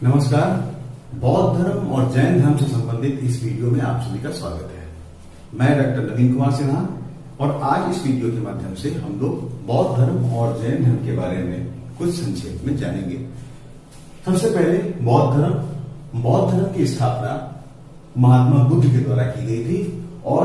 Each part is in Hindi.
नमस्कार। बौद्ध धर्म और जैन धर्म से संबंधित इस वीडियो में आप सभी का स्वागत है। मैं डॉक्टर नवीन कुमार सिन्हा और आज इस वीडियो के माध्यम से हम लोग बौद्ध धर्म और जैन धर्म के बारे में कुछ संक्षेप में जानेंगे। सबसे पहले बौद्ध धर्म की स्थापना महात्मा बुद्ध के द्वारा की गई थी और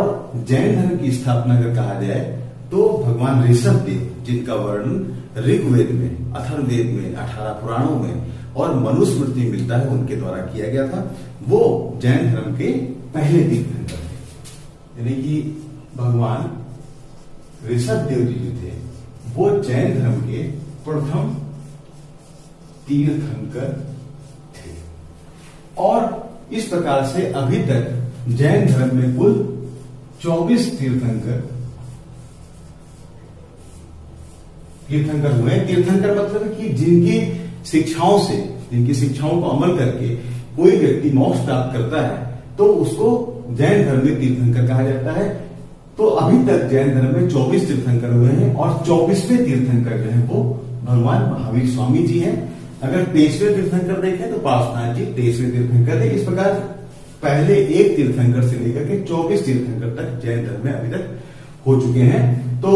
जैन धर्म की स्थापना अगर कहा जाए तो भगवान ऋषभ देव, जिनका वर्णन ऋग्वेद में, अथर्ववेद में, 18 पुराणों में और मनुस्मृति में मिलता है, उनके द्वारा किया गया था। वो जैन धर्म के पहले तीर्थंकर थे, यानी कि भगवान ऋषभ देव जी जो थे वो जैन धर्म के प्रथम तीर्थंकर थे। और इस प्रकार से अभी तक जैन धर्म में कुल 24 तीर्थंकर हुए। तीर्थंकर मतलब कि जिनकी शिक्षाओं को अमल करके कोई व्यक्ति मोक्ष प्राप्त करता है तो उसको जैन धर्म में तीर्थंकर कहा जाता है। तो अभी तक जैन धर्म में 24 तीर्थंकर हुए हैं और 24वें तीर्थंकर जो है वो भगवान महावीर स्वामी जी हैं। अगर 23वें तीर्थंकर देखें तो पार्श्वनाथ जी 23वें तीर्थंकर थे। इस प्रकार पहले एक तीर्थंकर से लेकर के 24 तीर्थंकर तक जैन धर्म में अभी तक हो चुके हैं। तो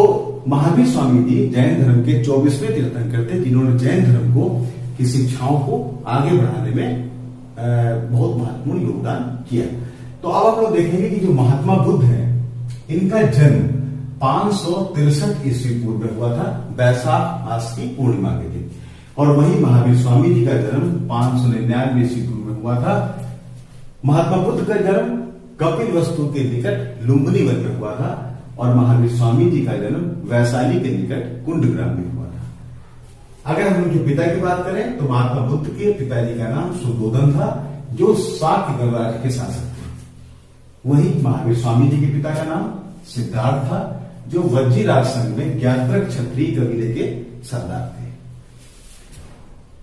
महावीर स्वामी जी जैन धर्म के 24वें तीर्थंकर थे, जिन्होंने जैन धर्म की शिक्षाओं को आगे बढ़ाने में बहुत महत्वपूर्ण योगदान किया। तो अब आप लोग देखेंगे कि जो महात्मा बुद्ध है, इनका जन्म 563 ईस्वी पूर्व में हुआ था, वैशाख मास की पूर्णिमा के दिन। और वहीं महावीर स्वामी जी का जन्म 599 ईस्वी पूर्व में हुआ था। महात्मा बुद्ध का जन्म कपिलवस्तु के निकट लुम्बिनी वन में हुआ था और महावीर स्वामी जी का जन्म वैशाली के निकट कुंडग्राम में हुआ था। अगर हम उनके पिता की बात करें तो महात्मा बुद्ध के पिताजी का नाम सुद्धोधन था, जो शाक्य गणराज्य के शासक थे। वहीं महावीर स्वामी जी के पिता का नाम सिद्धार्थ था, जो वज्जीराज संघ में ज्ञात्रक क्षत्रिय कबीले के सरदार थे।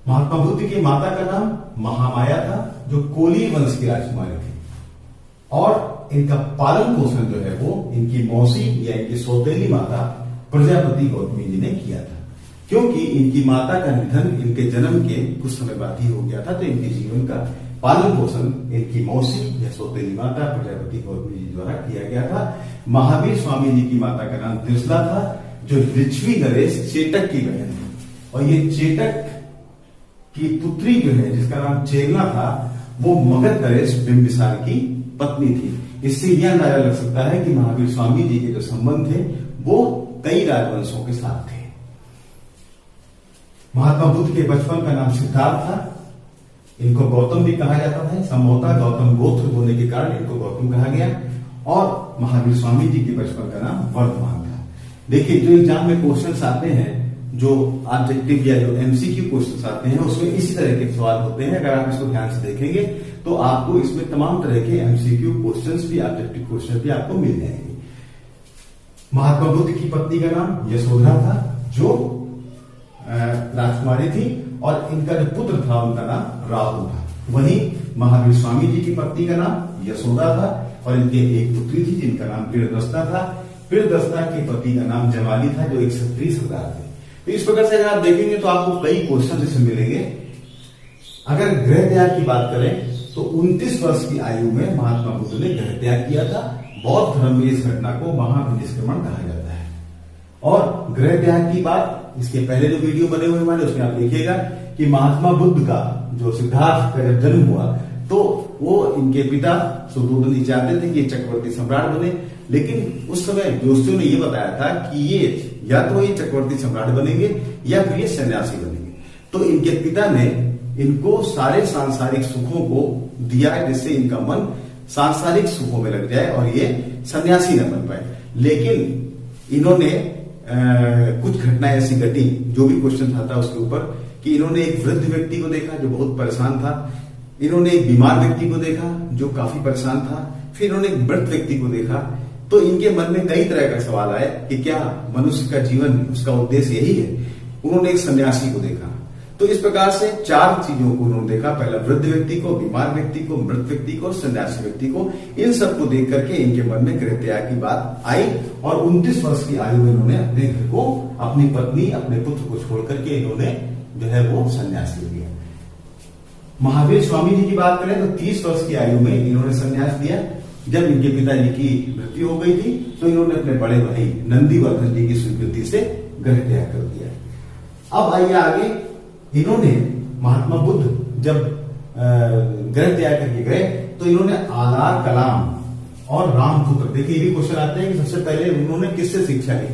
महात्मा बुद्ध की माता का नाम महामाया था, जो कोली वंश की राजकुमारी थी। और इनका पालन पोषण जो है वो इनकी मौसी या इनकी सौतेली माता प्रजापति गौतमी जी ने किया था। क्योंकि इनकी माता का निधन इनके जन्म के कुछ समय बाद ही हो गया था, तो इनके जीवन का पालन पोषण इनकी मौसी या सौतेली माता प्रजापति गौतमी जी द्वारा किया गया था। महावीर स्वामी जी की माता का नाम त्रिशला था, जो लिच्छवी नरेश चेटक की बहन थी। और ये चेटक की पुत्री जो है, जिसका नाम चेगला था, वो मगध नरेश बिंबिसार की पत्नी थी। इससे यह अंदाजा लग सकता है कि महावीर स्वामी जी के जो संबंध थे वो कई राजवंशों के साथ थे। महात्मा बुद्ध के बचपन का नाम सिद्धार्थ था। इनको गौतम भी कहा जाता था, संभवतः गौतम गोत्र होने के कारण इनको गौतम कहा गया। और महावीर स्वामी जी के बचपन का नाम वर्धमान था। देखिए, जो एग्जाम में क्वेश्चंस आते हैं, जो ऑब्जेक्टिव या जो एमसीक्यू क्वेश्चंस आते हैं, उसमें इसी तरह के सवाल होते हैं। अगर आप इसको ध्यान से देखेंगे तो आपको इसमें तमाम तरह के एमसीक्यू क्वेश्चंस भी, ऑब्जेक्टिव क्वेश्चन भी आपको मिल जाएंगे। महात्मा बुद्ध की पत्नी का नाम यशोधरा था, जो राजकुमारी थी, और इनका जो पुत्र था उनका नाम राहुल था। वहीं महावीर स्वामी जी की पत्नी का नाम यशोदा था और इनके एक पुत्री थी जिनका नाम प्रियदृष्टा था। प्रियदृष्टा के पति का नाम जमाली था, जो एक क्षत्रिय सरदार थे। तो इस प्रकार से अगर आप देखेंगे तो आपको कई क्वेश्चन इससे मिलेंगे। अगर गृह त्याग की बात करें तो 29 वर्ष की आयु में महात्मा बुद्ध ने गृह त्याग किया था। बौद्ध धर्म में इस घटना को महाभिनिष्क्रमण कहा जाता है। और गृह त्याग की बात, इसके पहले जो वीडियो बने हुए हमारे, उसमें आप देखिएगा कि महात्मा बुद्ध का जो सिद्धार्थ का जब जन्म हुआ तो वो इनके पिता सुद्धोधन जी चाहते थे कि ये चक्रवर्ती सम्राट बने, लेकिन उस समय जोशियों ने ये बताया था कि ये या तो ये चक्रवर्ती सम्राट बनेंगे या फिर ये सन्यासी बनेंगे। तो इनके पिता ने इनको सारे सांसारिक सुखों को दिया, जिससे इनका मन सांसारिक सुखों में लग जाए और ये सन्यासी न बन पाए। लेकिन इन्होंने कुछ घटनाएं ऐसी घटी, जो भी क्वेश्चन आता उसके ऊपर, कि इन्होंने एक वृद्ध व्यक्ति को देखा जो बहुत परेशान था, इन्होंने एक बीमार व्यक्ति को देखा जो काफी परेशान था, फिर इन्होंने एक मृत व्यक्ति को देखा। तो इनके मन में कई तरह का सवाल आया कि क्या मनुष्य का जीवन, उसका उद्देश्य यही है। उन्होंने एक सन्यासी को देखा। तो इस प्रकार से 4 चीजों को उन्होंने देखा, पहला वृद्ध व्यक्ति को, बीमार व्यक्ति को, मृत व्यक्ति को और सन्यासी व्यक्ति को। इन सबको देख करके इनके मन में गृह त्याग की बात आई और 29 वर्ष की आयु में इन्होंने अपने घर को, अपनी पत्नी, अपने पुत्र को छोड़ करके इन्होंने जो है वो सन्यास ले लिया। महावीर स्वामी जी की बात करें तो 30 वर्ष की आयु में इन्होंने संन्यास दिया। जब इनके पिताजी की मृत्यु हो गई थी तो इन्होंने अपने बड़े भाई नंदीवर्धन जी की स्वीकृति से गृह त्याग कर दिया। अब आइए आगे, इन्होंने महात्मा बुद्ध जब गृह त्याग करके गए तो इन्होंने आलार कलाम और रामपुत्र, देखिए ये भी क्वेश्चन आते हैं कि सबसे पहले उन्होंने किससे शिक्षा ली,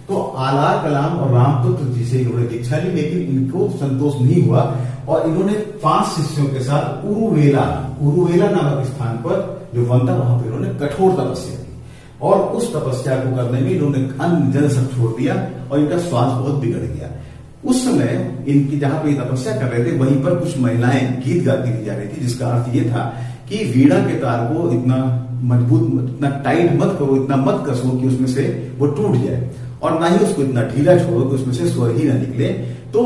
तो आलार कलाम और रामपुत्र जी से इन्होंने दीक्षा ली, लेकिन इनको संतोष नहीं हुआ और इन्होंने 5 शिष्यों के साथ उरुवेला नामक स्थान पर जो वन था वहां पर इन्होंने कठोर तपस्या की और उस तपस्या को करने में इन्होंने अन्न जल सब छोड़ दिया और इनका स्वास्थ्य बहुत बिगड़ गया। उस समय इनकी जहां पे तपस्या कर रहे थे वहीं पर कुछ महिलाएं गीत गाती दी जा रही थी, जिसका अर्थ ये था कि वीणा के तार को इतना मजबूत, इतना टाइट मत करो, इतना मत कसो कि उसमें से वो टूट जाए और ना ही उसको इतना ढीला छोड़ो कि उसमें से स्वर ही ना निकले। तो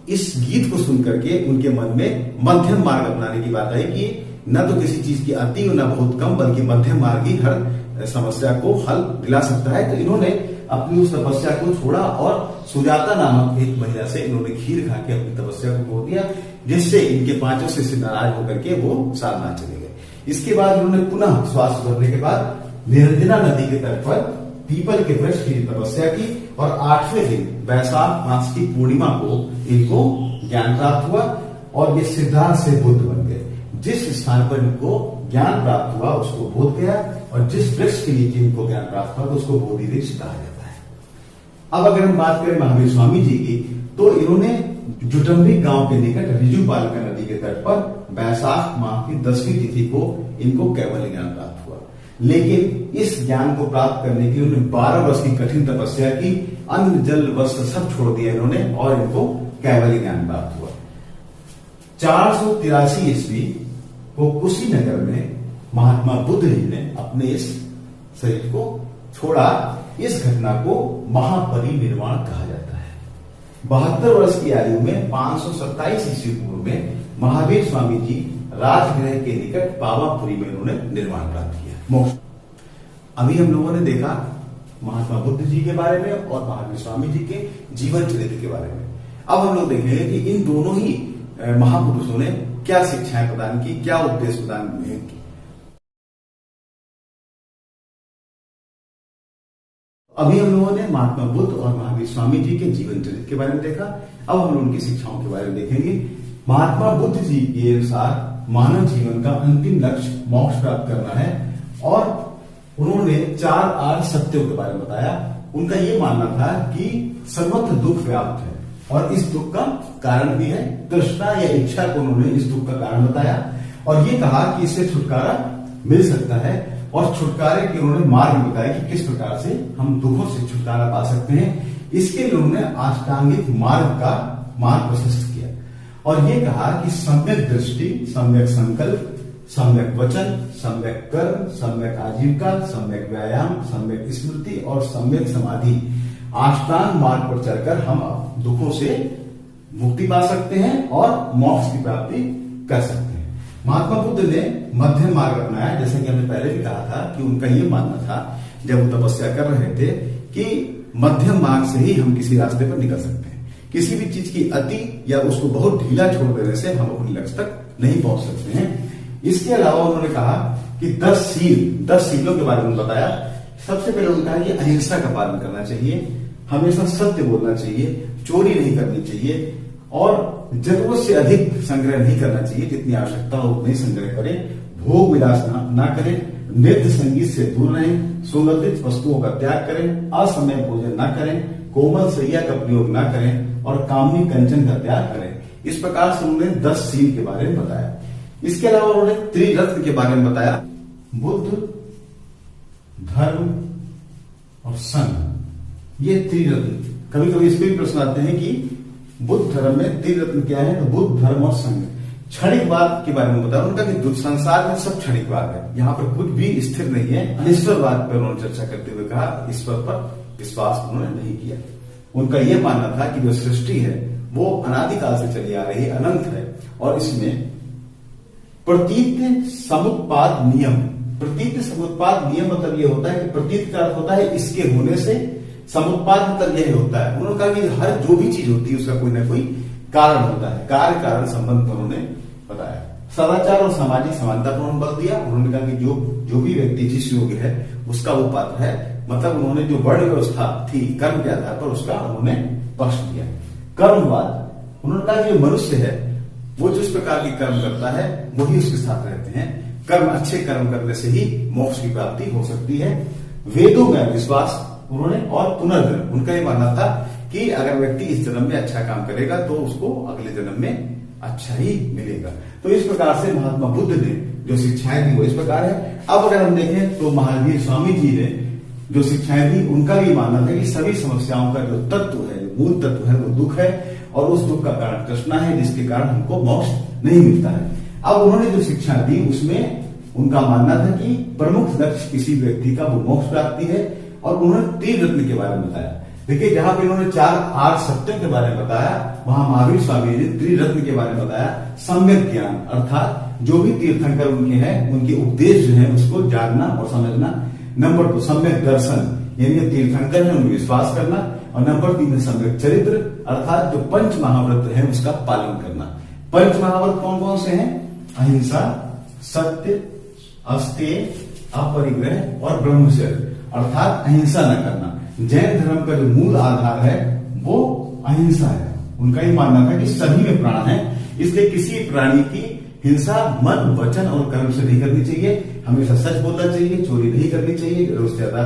इस गीत को सुन करके उनके मन में मध्यम मार्ग अपनाने की बात आई कि न तो किसी चीज की अति और न बहुत कम, बल्कि मध्यम मार्ग ही हर समस्या को हल दिला सकता है। तो इन्होंने अपनी उस तपस्या को छोड़ा और सुजाता नामक एक महिला से इन्होंने खीर खा के अपनी तपस्या को तोड़ दिया, जिससे इनके 5 शिष्य नाराज होकर के वो सारनाथ चले गए। इसके बाद उन्होंने पुनः श्वास भरने के बाद निरंजना नदी के तट पर पीपल के वृक्ष की तपस्या की और 8वें दिन वैशाख मास की पूर्णिमा को इनको ज्ञान प्राप्त हुआ और ये सिद्धार्थ से बुद्ध बन गए। जिस स्थान पर इनको ज्ञान प्राप्त हुआ उसको बोध गया और जिस वृक्ष के नीचे इनको ज्ञान प्राप्त हुआ तो उसको बोधि वृक्ष कहा जाता है। अब अगर हम बात करें महावीर स्वामी जी की, तो इन्होंने जुटम्बी गांव के निकट रिजुपालिका नदी के तट पर वैशाख माह की 10वीं तिथि को इनको कैवल्य ज्ञान प्राप्त हुआ। लेकिन इस ज्ञान को प्राप्त करने के लिए उन्होंने 12 वर्ष की कठिन तपस्या की, अन्न जल वस्त्र सब छोड़ दिया इन्होंने और इनको कैवल्य ज्ञान प्राप्त हुआ। 483 ईस्वी को कुशीनगर में महात्मा बुद्ध जी ने अपने इस शरीर को छोड़ा। इस घटना को महापरिनिर्वाण कहा जाता है। 72 वर्ष की आयु में 527 ईस्वी पूर्व में महावीर स्वामी जी राजगृह के निकट पावापुरी में उन्होंने निर्वाण प्राप्त किया, मोक्ष। अभी हम लोगों ने देखा महात्मा बुद्ध जी के बारे में और महावीर स्वामी जी के जीवन चरित्र के बारे में। अब हम लोग देखेंगे कि इन दोनों ही महापुरुषों ने क्या शिक्षाएं प्रदान की, क्या उपदेश प्रदान किए। अभी हम लोगों ने महात्मा बुद्ध और महावीर स्वामी जी के जीवन चरित्र के बारे में देखा। अब हम लोग उनकी शिक्षाओं के बारे में देखेंगे। महात्मा बुद्ध जी के अनुसार मानव जीवन का अंतिम लक्ष्य मोक्ष प्राप्त करना है और उन्होंने 4 आर्य सत्यों के बारे में बताया। उनका ये मानना था कि सर्वत्र दुख व्याप्त है और इस दुख का कारण भी है तृष्णा या इच्छा को उन्होंने इस दुख का कारण बताया और ये कहा कि इससे छुटकारा मिल सकता है और छुटकारे के उन्होंने मार्ग बताया कि किस प्रकार से हम दुखों से छुटकारा पा सकते हैं। इसके लिए उन्होंने अष्टांगिक मार्ग प्रशस्त किया और ये कहा कि सम्यक दृष्टि, सम्यक संकल्प, सम्यक वचन, सम्यक कर्म, सम्यक आजीविका, सम्यक व्यायाम, सम्यक स्मृति और सम्यक समाधि, अष्टांग मार्ग पर चलकर हम दुखों से मुक्ति पा सकते हैं और मोक्ष की प्राप्ति कर सकते हैं। महात्मा बुद्ध ने मध्यम मार्ग अपनाया, जैसे कि हमने पहले भी कहा था कि उनका ये मानना था जब वो तपस्या कर रहे थे कि मध्यम मार्ग से ही हम किसी रास्ते पर निकल सकते हैं। किसी भी चीज की अति या उसको बहुत ढीला छोड़ देने से हम अपने लक्ष्य तक नहीं पहुंच सकते हैं। इसके अलावा उन्होंने कहा कि 10 सीलों के बारे में बताया। सबसे पहले उन्होंने कहा कि अहिंसा का पालन करना चाहिए, हमेशा सत्य बोलना चाहिए, चोरी नहीं करनी चाहिए और जरूरत से अधिक संग्रह नहीं करना चाहिए, जितनी आवश्यकता हो उतनी संग्रह करें, भोग विलास ना करें, नृत्य संगीत से दूर रहें, सुगंधित वस्तुओं का त्याग करें, असमय भोजन ना करें, कोमल सैया का प्रयोग ना करें और कामनी कंचन का त्याग करें। इस प्रकार से उन्होंने 10 सील के बारे में बताया। इसके अलावा उन्होंने त्रिरत्न के बारे में बताया, बुद्ध, धर्म और संघ, ये त्रिरत्न। कभी कभी इस पर भी प्रश्न आते हैं कि बुद्ध धर्म में त्रिरत्न क्या है, तो बुद्ध, धर्म और संघ। क्षणिकवाद के बारे में बताया उनका कि संसार में सब क्षणिकवाद है, यहाँ पर कुछ भी स्थिर नहीं है। ईश्वरवाद पर उन्होंने चर्चा करते हुए कहा ईश्वर पर विश्वास उन्होंने नहीं किया। उनका यह मानना था कि जो सृष्टि है वो अनादिकाल से चली आ रही है, अनंत है और इसमें प्रतीत समुत्पाद नियम मतलब यह होता है कि प्रतीत का अर्थ होता है इसके होने से, समुत्पाद मतलब यह होता है। उन्होंने कहा कि हर जो भी चीज होती है उसका कोई ना कोई कारण होता है, कार्य कारण संबंध पर उन्होंने बताया। सदाचार और सामाजिक समानता पर उन्होंने बल दिया। उन्होंने कहा कि जो भी व्यक्ति जिस योग्य है उसका वो पात्र है, मतलब उन्होंने जो वर्ण व्यवस्था थी कर्म के आधार पर उसका उन्होंने पक्ष दिया। कर्मवाद, उन्होंने कहा कि जो मनुष्य है वो जिस प्रकार की कर्म करता है वही उसके साथ रहते हैं। कर्म, अच्छे कर्म करने से ही मोक्ष की प्राप्ति हो सकती है। वेदों में विश्वास उन्होंने, और पुनर्जन्म, उनका ये मानना था कि अगर व्यक्ति इस जन्म में अच्छा काम करेगा तो उसको अगले जन्म में अच्छा ही मिलेगा। तो इस प्रकार से महात्मा बुद्ध ने जो शिक्षाएं दी वो इस प्रकार है। अब अगर हम देखें तो महावीर स्वामी जी ने जो शिक्षाएं दी, उनका भी मानना था कि सभी समस्याओं का जो तत्व है, जो मूल तत्व है, वो दुख है और उस दुख का कारण तृष्णा है, जिसके कारण हमको मोक्ष नहीं मिलता है। अब उन्होंने जो शिक्षा दी उसमें उनका मानना था कि प्रमुख लक्ष्य किसी व्यक्ति का वो मोक्ष प्राप्ति है, और उन्होंने त्रिरत्न के बारे में बताया। देखिए, जहां पे उन्होंने 4 आर्य सत्यों के बारे में बताया, वहां महावीर स्वामी ने त्रिरत्न के बारे में बताया। सम्यक ज्ञान, अर्थात जो भी तीर्थंकर उनके हैं उनके उपदेश जो है उसको जानना और समझना। नंबर 2 सम्यक दर्शन, यानी तीर्थंकर है उन्हें विश्वास करना। और नंबर 3 है सम्यक चरित्र, अर्थात जो पंच महाव्रत है उसका पालन करना। पंच महाव्रत कौन कौन से हैं? अहिंसा, सत्य, अस्तेय, अपरिग्रह और ब्रह्मचर्य, अर्थात अहिंसा न करना। जैन धर्म का जो मूल आधार है वो अहिंसा है। उनका ये मानना था कि सभी में प्राण है, इसलिए किसी प्राणी की हिंसा मन, वचन और कर्म से नहीं करनी चाहिए। हमेशा सच बोलना चाहिए, चोरी नहीं करनी चाहिए, जरूरत से ज्यादा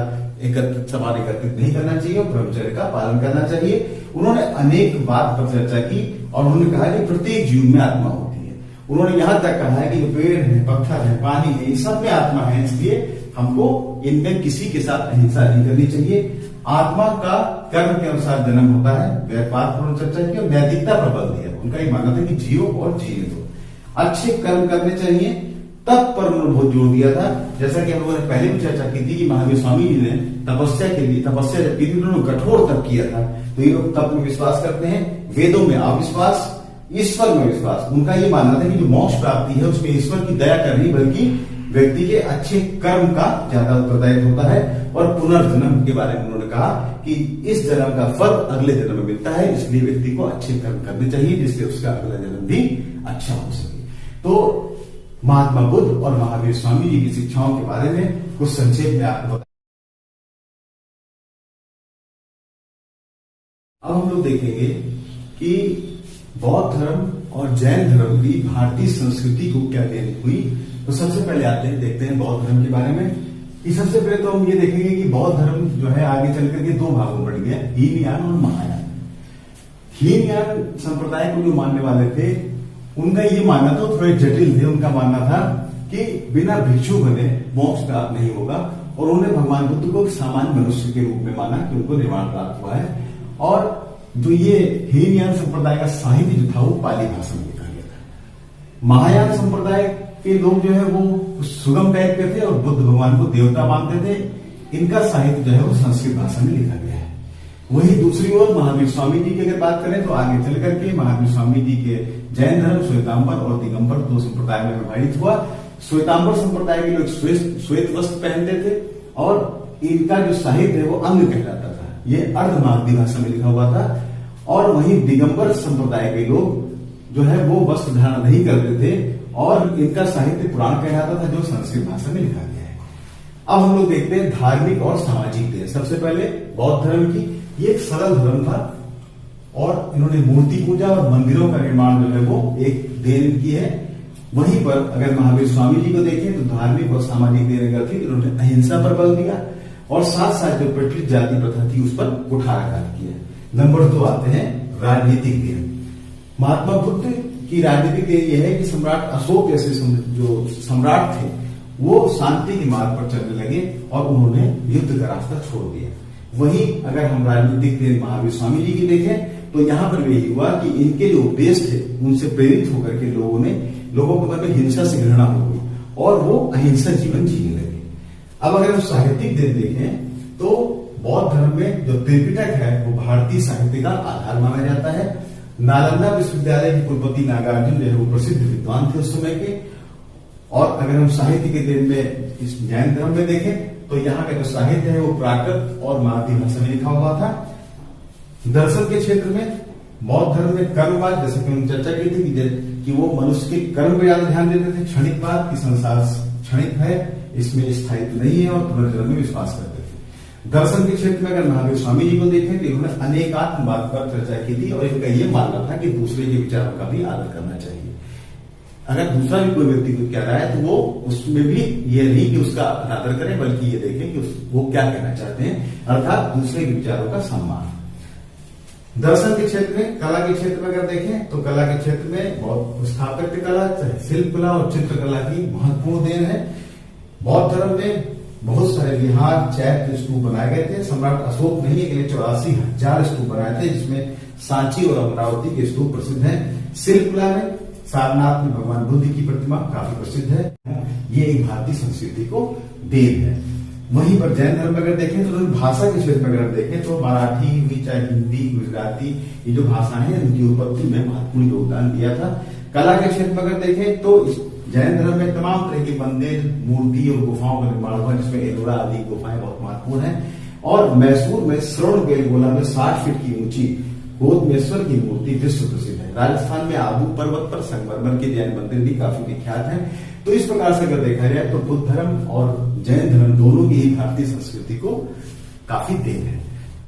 सामान एकत्रित नहीं करना चाहिए और ब्रह्मचर्य का पालन करना चाहिए। उन्होंने अनेक बात पर चर्चा की और उन्होंने कहा कि प्रत्येक जीव में आत्मा होती है। उन्होंने यहां तक कहा है कि जो पेड़ है, पत्थर है, पानी है, इन सब में आत्मा है, इसलिए हमको इनमें किसी के साथ अहिंसा नहीं करनी चाहिए। आत्मा का कर्म के अनुसार जन्म होता है, व्यापार पर चर्चा की और नैतिकता पर बल दिया। उनका ये मानना था कि जियो और जीने दो, अच्छे कर्म करने चाहिए। तप पर उन्होंने बहुत जोर दिया था, जैसा कि हम लोगों ने पहले भी चर्चा की थी कि महावीर स्वामी जी ने तपस्या के लिए, तपस्या जब की थी उन्होंने कठोर तप किया था। तो ये लोग तप में विश्वास करते हैं। वेदों में अविश्वास, ईश्वर में विश्वास। उनका ये मानना था कि जो मोक्ष प्राप्ति है उसमें ईश्वर की दया करनी बल्कि व्यक्ति के अच्छे कर्म का ज्यादा उत्तरदायित्व होता है। और पुनर्जन्म के बारे में उन्होंने कहा कि इस जन्म का फल अगले जन्म में मिलता है, इसलिए व्यक्ति को अच्छे कर्म करने चाहिए जिससे उसका अगला जन्म भी अच्छा हो सके। तो महात्मा बुद्ध और महावीर स्वामी जी की शिक्षाओं के बारे में कुछ संक्षेप में आपको बता। अब हम लोग देखेंगे कि बौद्ध धर्म और जैन धर्म की भारतीय संस्कृति को क्या देन हुई। तो सबसे पहले आते हैं, देखते हैं बौद्ध धर्म के बारे में। कि सबसे पहले तो हम ये देखेंगे कि बौद्ध धर्म जो है आगे चल करके 2 भागों में बढ़ गया, हीनयान और महायान। हीनयान संप्रदाय को जो मानने वाले थे उनका ये मानना था, थोड़े जटिल थे। उनका मानना था कि बिना भिक्षु बने मोक्ष प्राप्त नहीं होगा, और उन्होंने भगवान बुद्ध को सामान्य मनुष्य के रूप में माना कि उनको निर्वाण प्राप्त हुआ है। और जो ये हीनयान संप्रदाय का साहित्य जो था वो पाली भाषा में लिखा गया था। महायान संप्रदाय के लोग जो है वो सुगम टाइप के थे और बुद्ध भगवान को देवता मानते थे। इनका साहित्य जो है वो संस्कृत भाषा में लिखा गया है। वही दूसरी ओर महावीर स्वामी जी की अगर बात करें तो आगे चल करके महावीर स्वामी जी के जैन धर्म श्वेतांबर और दिगंबर 2 संप्रदाय में विभाजित हुआ। श्वेतांबर संप्रदाय के लोग श्वेत वस्त्र पहनते थे और इनका जो साहित्य है वो अंग कहलाता था, ये अर्धमागधी भाषा में लिखा हुआ था। और वहीं दिगंबर संप्रदाय के लोग जो है वो वस्त्र धारण नहीं करते थे और इनका साहित्य पुराण कहलाता था जो संस्कृत भाषा में लिखा गया है। अब हम लोग देखते हैं धार्मिक और सामाजिक देन। सबसे पहले बौद्ध धर्म की, ये एक सरल धर्म था और इन्होंने मूर्ति पूजा और मंदिरों का निर्माण जो है वो एक देन की है। वहीं पर अगर महावीर स्वामी जी को देखें तो धार्मिक और सामाजिक देन अगर थी, इन्होंने अहिंसा पर बल दिया और साथ साथ जो प्रचलित जाति प्रथा थी उस पर कुठाराघात किया। नंबर 2 आते हैं राजनीतिक देन। महात्मा बुद्ध की राजनीतिक देन यह है कि सम्राट अशोक जैसे जो सम्राट थे वो शांति के मार्ग पर चलने लगे और उन्होंने युद्ध का रास्ता छोड़ दिया। वहीं अगर हम राजनीतिक देन महावीर स्वामी जी की देखें तो यहाँ पर यही हुआ कि इनके जो उपदेश थे उनसे प्रेरित होकर के लोगों के मन में हिंसा से घृणा हो गई और वो अहिंसक जीवन जीने लगे। अब अगर हम साहित्यिक देन देखें तो बौद्ध धर्म में जो त्रिपिटक है वो भारतीय साहित्य का आधार माना जाता है। नालंदा विश्वविद्यालय के कुलपति नागार्जुन जो है वो प्रसिद्ध विद्वान थे उस समय के। और अगर हम साहित्य के देन में इस जैन धर्म में देखें तो यहाँ का जो साहित्य है वो प्राकृत और मराठी भाषा में लिखा हुआ था। दर्शन के क्षेत्र में बौद्ध धर्म में कर्मवाद, जैसे कि हमने चर्चा की थी कि वो मनुष्य के कर्म पे ज्यादा ध्यान देते थे, क्षणिकवाद की संसार क्षणिक है, इसमें स्थायित्व नहीं है, और पुनर्जन्म में विश्वास करते थे। दर्शन के क्षेत्र में अगर महावीर स्वामी जी को देखें तो इन्होंने अनेकात्मवाद पर चर्चा की थी, और इनका ये मानना था कि दूसरे के विचारों का भी आदर करना चाहिए। अगर दूसरा भी कोई व्यक्ति कुछ कह रहा है तो वो उसमें भी ये नहीं कि उसका अनादर करें, बल्कि ये देखें कि वो क्या कहना चाहते हैं, अर्थात दूसरे के विचारों का सम्मान। दर्शन के क्षेत्र में, कला के क्षेत्र में अगर देखें तो कला के क्षेत्र में बहुत स्थापत्य कला, शिल्प कला और चित्रकला की महत्वपूर्ण देन है। बौद्ध धर्म में बहुत सारे विहार, चैत्य, स्तूप बनाए गए थे। सम्राट अशोक ने के लिए 84,000 स्तूप बनाए थे, जिसमें सांची और अमरावती के स्तूप प्रसिद्ध हैं। शिल्प कला में सारनाथ में भगवान बुद्ध की प्रतिमा काफी प्रसिद्ध है। ये एक भारतीय संस्कृति को देन है। वहीं पर जैन धर्म में अगर देखें तो भाषा के क्षेत्र में अगर देखें तो मराठी हुई, चाहे हिंदी, गुजराती, ये जो भाषाएं हैं उनकी उत्पत्ति में महत्वपूर्ण योगदान दिया था। कला के क्षेत्र में अगर देखें तो जैन धर्म में तमाम तरह के मंदिर, मूर्ति और गुफाओं का निर्माण हुआ, जिसमें एलोरा आदि गुफाएं बहुत महत्वपूर्ण है। और मैसूर में श्रवणबेलगोला में 60 फीट की ऊंची गोतमेश्वर की मूर्ति विश्व प्रसिद्ध है। राजस्थान में आबू पर्वत पर संगमरमर के जैन मंदिर भी काफी विख्यात हैं। तो इस प्रकार से अगर देखा जाए तो बुद्ध धर्म और जैन धर्म दोनों की ही भारतीय संस्कृति को काफी देन है।